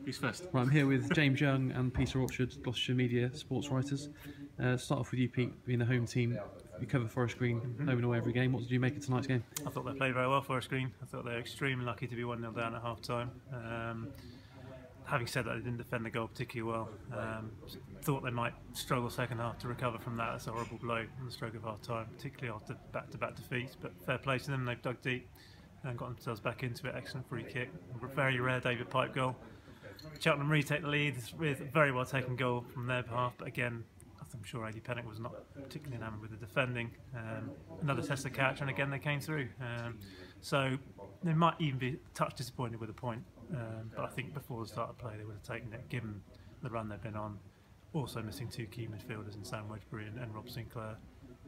Who's first? Right, I'm here with James Young and Peter Orchard, Gloucestershire media sports writers. Start off with you, Pete, being the home team. You cover Forest Green home and away every game. What did you make of tonight's game? I thought they played very well, Forest Green. I thought they were extremely lucky to be 1-0 down at half time. Having said that, they didn't defend the goal particularly well. Thought they might struggle second half to recover from that. That's a horrible blow on the stroke of half time, particularly after back-to-back defeats. But fair play to them, they've dug deep and got themselves back into it. Excellent free kick, a very rare David Pipe goal. Cheltenham retake the lead with a very well taken goal from their behalf, but again, I'm sure Adi Pennock was not particularly enamoured with the defending. Another test of catch, and again they came through. So they might even be a touch disappointed with a point, but I think before the start of play they would have taken it, given the run they've been on. Also missing two key midfielders in Sam Wedgbury and Rob Sinclair.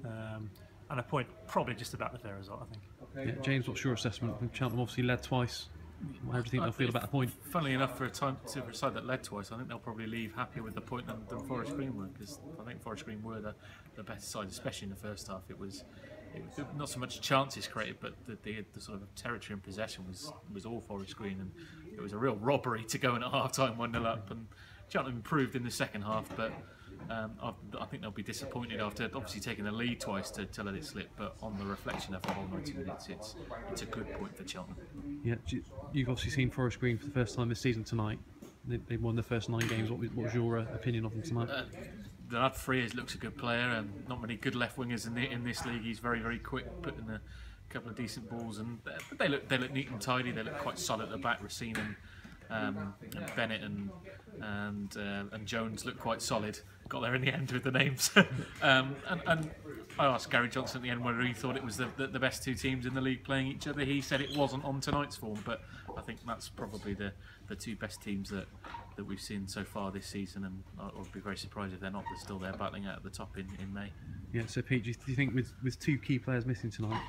And a point probably just about the fair result, I think. Yeah, James, what's your assessment? Cheltenham obviously led twice. How do you think they'll feel about the point? Funnily enough, for a side that led twice, I think they'll probably leave happier with the point than Forest Green were, because I think Forest Green were the better side, especially in the first half. It was not so much chances created, but the sort of territory and possession was all Forest Green, and it was a real robbery to go in at half time 1-0 up. And Cheltenham improved in the second half, but I think they'll be disappointed after obviously taking the lead twice to let it slip. But on the reflection of the whole 90 minutes, it's a good point for Cheltenham. Yeah, you've obviously seen Forest Green for the first time this season tonight. They won the first 9 games. What was your opinion of them tonight? The lad Frears looks a good player, and not many good left wingers in this league. He's very, very quick, putting a couple of decent balls, and they look neat and tidy. They look quite solid at the back. Racine and Bennett and Jones look quite solid. Got there in the end with the names. and I asked Gary Johnson at the end whether he thought it was the best two teams in the league playing each other. He said it wasn't on tonight's form, but I think that's probably the two best teams that we've seen so far this season, and I would be very surprised if they're not. They're still there battling out at the top in May. Yeah, so Pete, do you think with 2 key players missing tonight,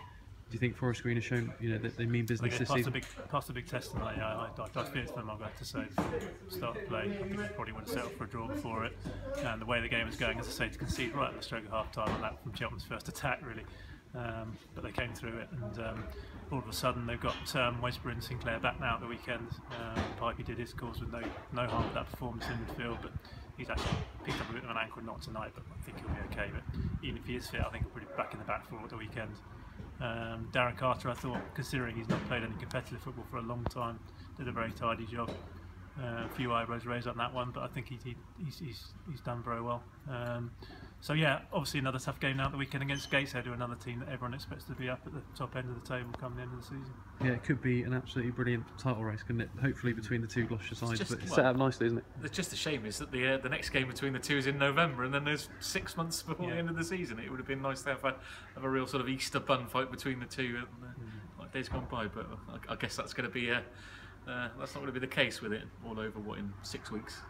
do you think Forest Green has shown that they mean business this season? Past a big test tonight. Yeah, I feared for them. I've got to say, before the start of play, I think they probably would have settled for a draw before it. And the way the game was going, as I say, to concede right at the stroke of half time on that from Cheltenham's first attack, really. But they came through it, and all of a sudden they've got Wedgbury and Sinclair back now at the weekend. Pipey did his course with no harm with that performance in midfield, but he's actually picked up a bit of an ankle knot tonight. But I think he'll be okay. But even if he is fit, I think he'll be back in the back four at the weekend. Darren Carter, I thought, considering he's not played any competitive football for a long time, did a very tidy job. A few eyebrows raised on that one, but I think he's done very well. So yeah, obviously another tough game now at the weekend against Gateshead, who are another team that everyone expects to be up at the top end of the table come the end of the season. Yeah, it could be an absolutely brilliant title race, couldn't it? Hopefully between the two Gloucestershire sides, but it's set up nicely, isn't it? It's just a shame is that the next game between the two is in November, and then there's 6 months before the end of the season. It would have been nice to have a real sort of Easter bun fight between the two, like days gone by. But I guess that's going to be that's not going to be the case with it all over in 6 weeks.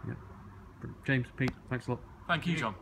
Yeah. James, Pete, thanks a lot. Thank you, John.